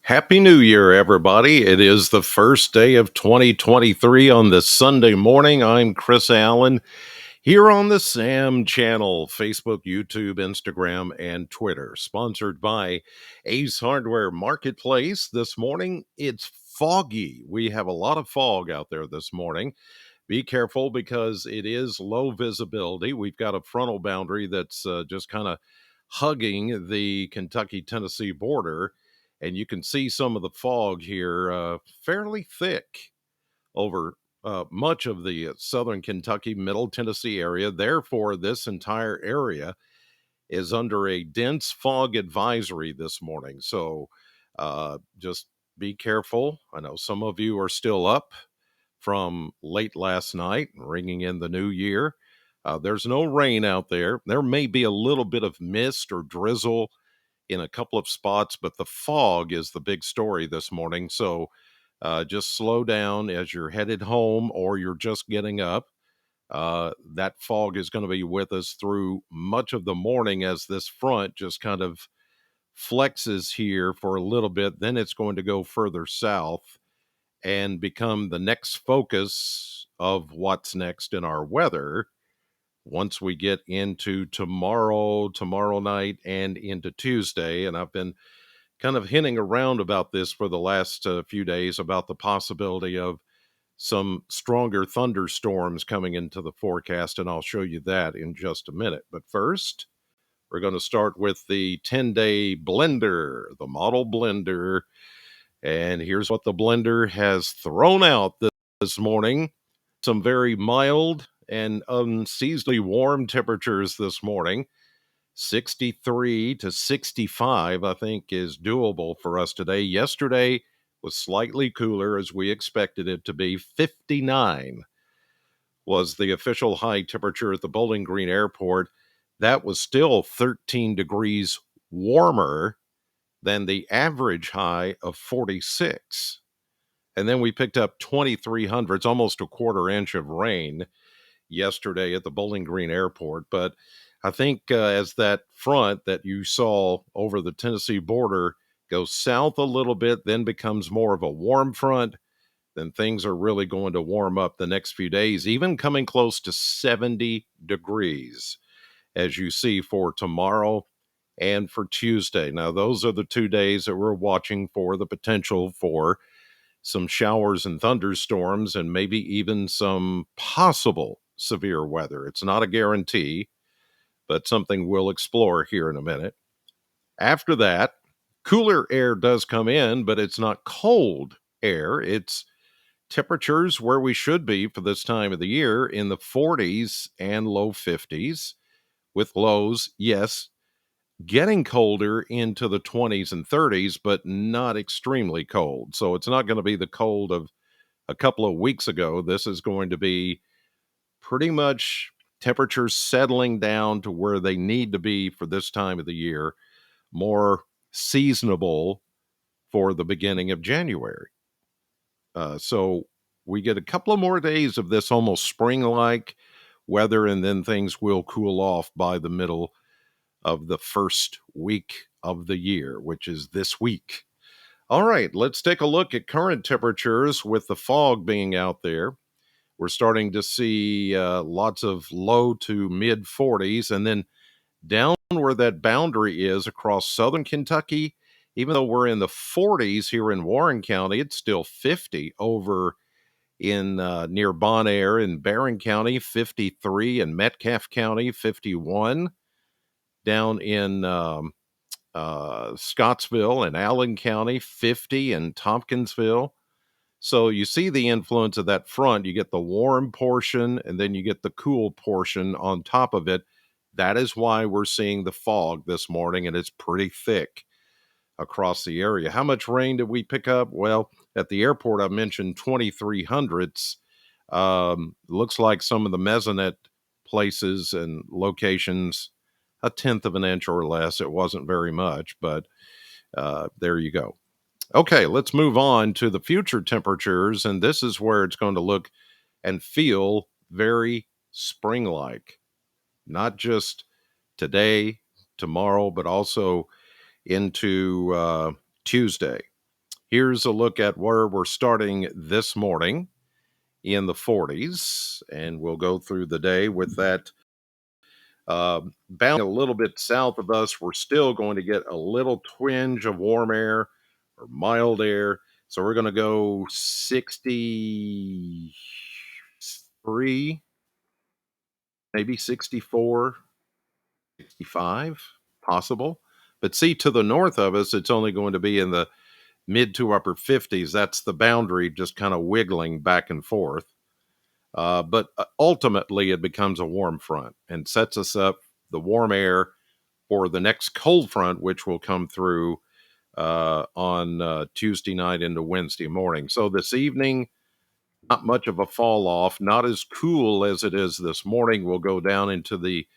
Happy New Year, everybody. It is the first day of 2023 on this Sunday morning. I'm Chris Allen here on the SAM channel, Facebook, YouTube, Instagram, and Twitter, sponsored by Ace Hardware Marketplace. This morning, it's foggy. We have a lot of fog out there this morning. Be careful because it is low visibility. We've got a frontal boundary that's just kind of hugging the Kentucky-Tennessee border, and you can see some of the fog here fairly thick over much of the southern Kentucky, middle Tennessee area. Therefore, this entire area is under a dense fog advisory this morning. So just be careful. I know some of you are still up from late last night, ringing in the new year. There's no rain out there. There may be a little bit of mist or drizzle in a couple of spots, but the fog is the big story this morning. So just slow down as you're headed home or you're just getting up. That fog is going to be with us through much of the morning as this front just kind of flexes here for a little bit. Then it's going to go further south and become the next focus of what's next in our weather once we get into tomorrow night, and into Tuesday. And I've been kind of hinting around about this for the last few days about the possibility of some stronger thunderstorms coming into the forecast, and I'll show you that in just a minute. But first, we're going to start with the 10-day blender, the model blender. And here's what the blender has thrown out this morning. Some very mild and unseasonably warm temperatures this morning. 63 to 65, I think, is doable for us today. Yesterday was slightly cooler as we expected it to be. 59 was the official high temperature at the Bowling Green Airport. That was still 13 degrees warmer than the average high of 46. And then we picked up 23 hundredths, almost a quarter inch of rain yesterday at the Bowling Green Airport. But I think as that front that you saw over the Tennessee border goes south a little bit, then becomes more of a warm front, then things are really going to warm up the next few days, even coming close to 70 degrees, as you see for tomorrow and for Tuesday. Now, those are the 2 days that we're watching for the potential for some showers and thunderstorms, and maybe even some possible severe weather. It's not a guarantee, but something we'll explore here in a minute. After that, cooler air does come in, but it's not cold air. It's temperatures where we should be for this time of the year, in the 40s and low 50s, with lows, yes, getting colder into the 20s and 30s, but not extremely cold. So it's not going to be the cold of a couple of weeks ago. This is going to be pretty much temperatures settling down to where they need to be for this time of the year, more seasonable for the beginning of January. So we get a couple of more days of this almost spring-like weather, and then things will cool off by the middle of the first week of the year, which is this week. All right, let's take a look at current temperatures with the fog being out there. We're starting to see lots of low to mid 40s, and then down where that boundary is across southern Kentucky, even though we're in the 40s here in Warren County, it's still 50 over in near Bon Air in Barron County, 53 in Metcalfe County, 51 down in Scottsville and Allen County, 50 in Tompkinsville. So you see the influence of that front. You get the warm portion, and then you get the cool portion on top of it. That is why we're seeing the fog this morning, and it's pretty thick across the area. How much rain did we pick up? Well, at the airport, I mentioned 23 hundredths. Looks like some of the mesonet places and locations, a tenth of an inch or less. It wasn't very much, but there you go. Okay, let's move on to the future temperatures, and this is where it's going to look and feel very spring-like. Not just today, tomorrow, but also into Tuesday. Here's a look at where we're starting this morning in the 40s, and we'll go through the day with that. Bound a little bit south of us, we're still going to get a little twinge of warm air or mild air. So we're going to go 63, maybe 64, 65, possible. But see, to the north of us, it's only going to be in the mid to upper 50s. That's the boundary, just kind of wiggling back and forth. But ultimately, it becomes a warm front and sets us up the warm air for the next cold front, which will come through on Tuesday night into Wednesday morning. So this evening, not much of a fall off, not as cool as it is this morning. We'll go down into the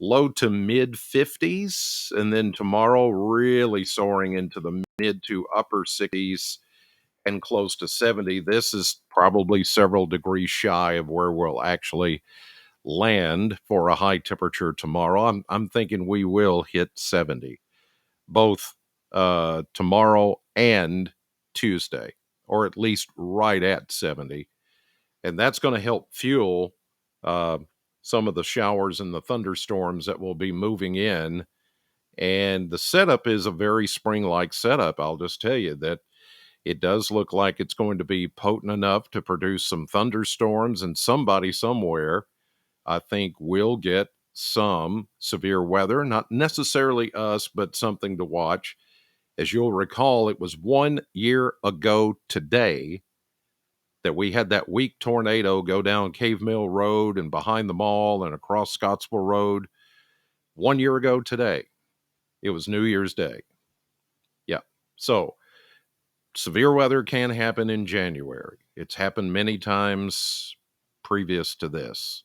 low to mid 50s, and then tomorrow, really soaring into the mid to upper 60s and close to 70. This is probably several degrees shy of where we'll actually land for a high temperature tomorrow. I'm thinking we will hit 70 both tomorrow and Tuesday, or at least right at 70. And that's going to help fuel uh, some of the showers and the thunderstorms that will be moving in. And the setup is a very spring like setup. I'll just tell you that it does look like it's going to be potent enough to produce some thunderstorms, and somebody somewhere, I think, will get some severe weather. Not necessarily us, but something to watch. As you'll recall, it was 1 year ago today that we had that weak tornado go down Cave Mill Road and behind the mall and across Scottsville Road. 1 year ago today, it was New Year's Day. Yeah. So severe weather can happen in January. It's happened many times previous to this.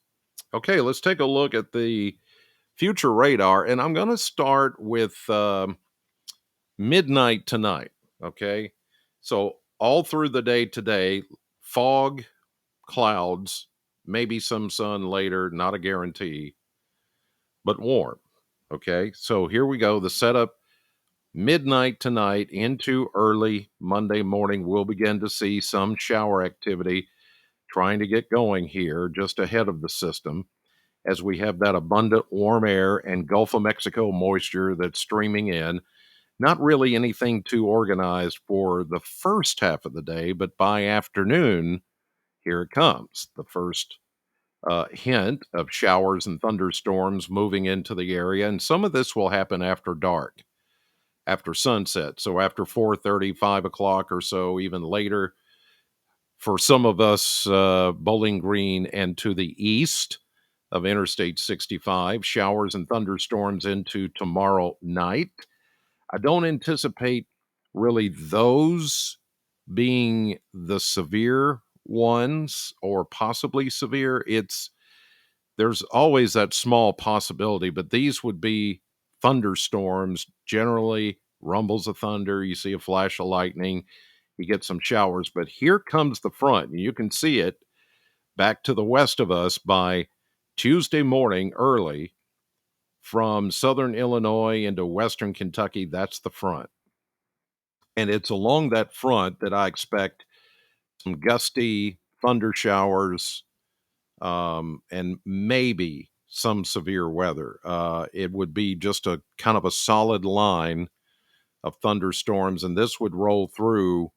Okay, let's take a look at the future radar, and I'm going to start with midnight tonight. Okay, so all through the day today, fog, clouds, maybe some sun later, not a guarantee, but warm. Okay, so here we go. The setup midnight tonight into early Monday morning, we'll begin to see some shower activity trying to get going here just ahead of the system as we have that abundant warm air and Gulf of Mexico moisture that's streaming in. Not really anything too organized for the first half of the day, but by afternoon, here it comes. The first hint of showers and thunderstorms moving into the area. And some of this will happen after dark, after sunset. So after 4:30, 5 o'clock or so, even later. For some of us, Bowling Green and to the east of Interstate 65, showers and thunderstorms into tomorrow night. I don't anticipate really those being the severe ones or possibly severe. There's always that small possibility, but these would be thunderstorms, generally rumbles of thunder. You see a flash of lightning, you get some showers, but here comes the front. And you can see it back to the west of us by Tuesday morning early from southern Illinois into western Kentucky. That's the front. And it's along that front that I expect some gusty thunder showers, and maybe some severe weather. It would be just a kind of a solid line of thunderstorms, and this would roll through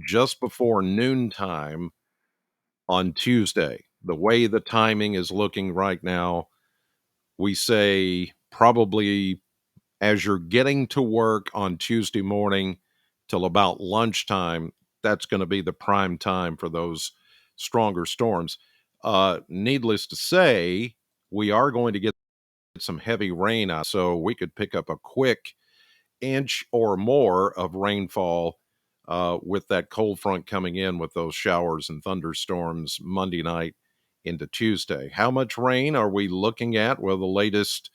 just before noontime on Tuesday. The way the timing is looking right now, we say probably as you're getting to work on Tuesday morning till about lunchtime, that's going to be the prime time for those stronger storms. Needless to say, we are going to get some heavy rain out, so we could pick up a quick inch or more of rainfall with that cold front coming in with those showers and thunderstorms Monday night into Tuesday. How much rain are we looking at? Well, the latest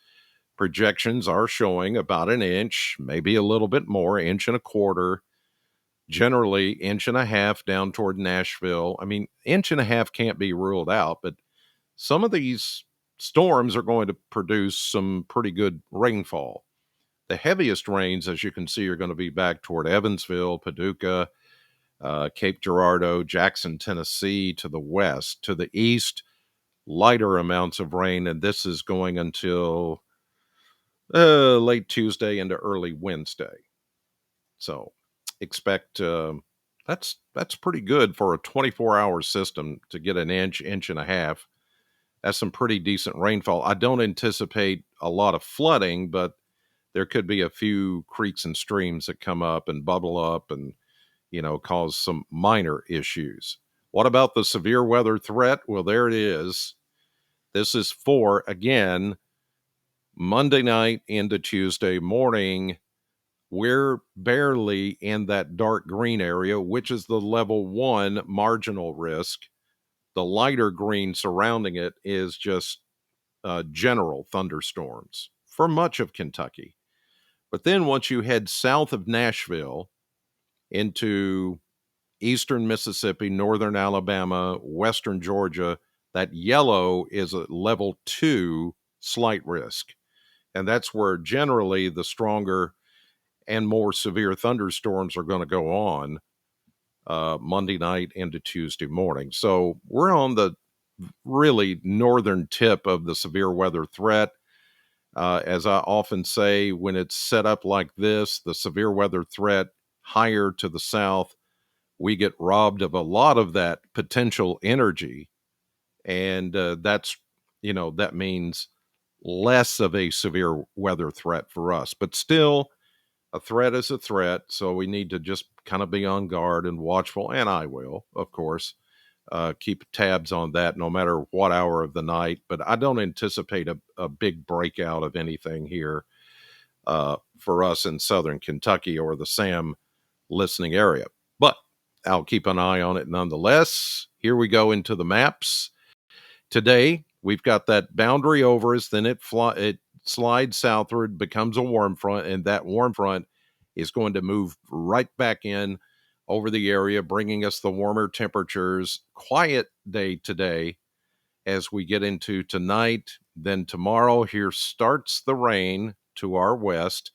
projections are showing about an inch, maybe a little bit more, inch and a quarter, generally inch and a half down toward Nashville. I mean, inch and a half can't be ruled out, but some of these storms are going to produce some pretty good rainfall. The heaviest rains, as you can see, are going to be back toward Evansville, Paducah. Cape Girardeau, Jackson, Tennessee to the west. To the east, lighter amounts of rain, and this is going until late Tuesday into early Wednesday. So expect that's pretty good for a 24-hour system to get an inch, inch and a half. That's some pretty decent rainfall. I don't anticipate a lot of flooding, but there could be a few creeks and streams that come up and bubble up and, cause some minor issues. What about the severe weather threat? Well, there it is. This is for, again, Monday night into Tuesday morning. We're barely in that dark green area, which is the level 1 marginal risk. The lighter green surrounding it is just general thunderstorms for much of Kentucky. But then once you head south of Nashville into eastern Mississippi, northern Alabama, western Georgia, that yellow is a level 2 slight risk. And that's where generally the stronger and more severe thunderstorms are going to go on Monday night into Tuesday morning. So we're on the really northern tip of the severe weather threat. As I often say, when it's set up like this, the severe weather threat higher to the south, we get robbed of a lot of that potential energy. And that means less of a severe weather threat for us. But still, a threat is a threat. So we need to just kind of be on guard and watchful. And I will, of course, keep tabs on that no matter what hour of the night. But I don't anticipate a big breakout of anything here for us in southern Kentucky or the Sam listening area. But I'll keep an eye on it nonetheless. Here we go into the maps. Today, we've got that boundary over us, then it slides southward, becomes a warm front, and that warm front is going to move right back in over the area, bringing us the warmer temperatures. Quiet day today as we get into tonight. Then tomorrow, here starts the rain to our west.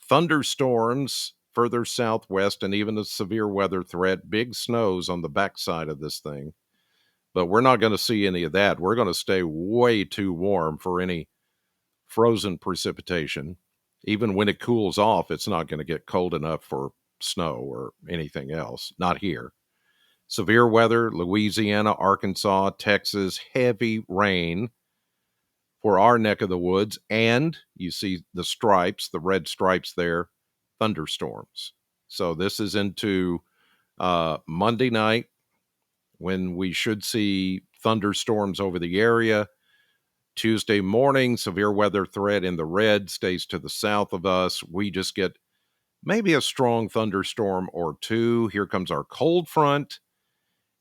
Thunderstorms further southwest, and even a severe weather threat. Big snows on the backside of this thing. But we're not going to see any of that. We're going to stay way too warm for any frozen precipitation. Even when it cools off, it's not going to get cold enough for snow or anything else. Not here. Severe weather, Louisiana, Arkansas, Texas, heavy rain for our neck of the woods. And you see the stripes, the red stripes there, thunderstorms. So this is into Monday night when we should see thunderstorms over the area. Tuesday morning, severe weather threat in the red stays to the south of us. We just get maybe a strong thunderstorm or two. Here comes our cold front.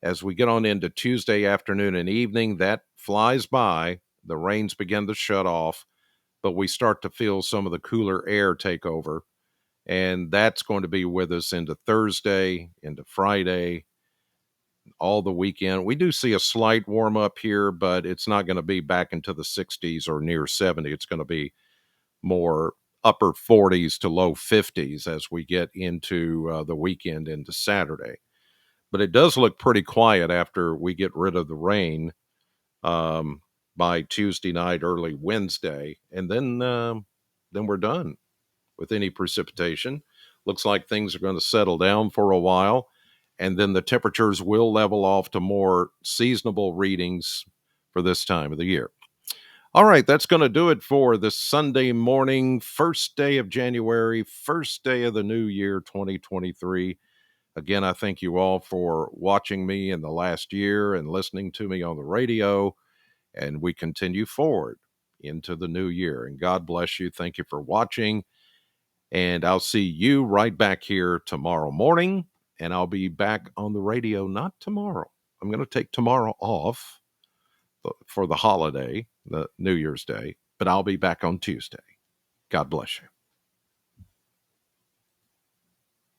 As we get on into Tuesday afternoon and evening, that flies by. The rains begin to shut off, but we start to feel some of the cooler air take over. And that's going to be with us into Thursday, into Friday, all the weekend. We do see a slight warm up here, but it's not going to be back into the 60s or near 70. It's going to be more upper 40s to low 50s as we get into the weekend into Saturday. But it does look pretty quiet after we get rid of the rain by Tuesday night, early Wednesday, and then we're done with any precipitation. Looks like things are going to settle down for a while, and then the temperatures will level off to more seasonable readings for this time of the year. All right, that's going to do it for this Sunday morning, first day of January, first day of the new year, 2023. Again, I thank you all for watching me in the last year and listening to me on the radio, and we continue forward into the new year. And God bless you. Thank you for watching. And I'll see you right back here tomorrow morning. And I'll be back on the radio, not tomorrow. I'm going to take tomorrow off for the holiday, the New Year's Day, but I'll be back on Tuesday. God bless you.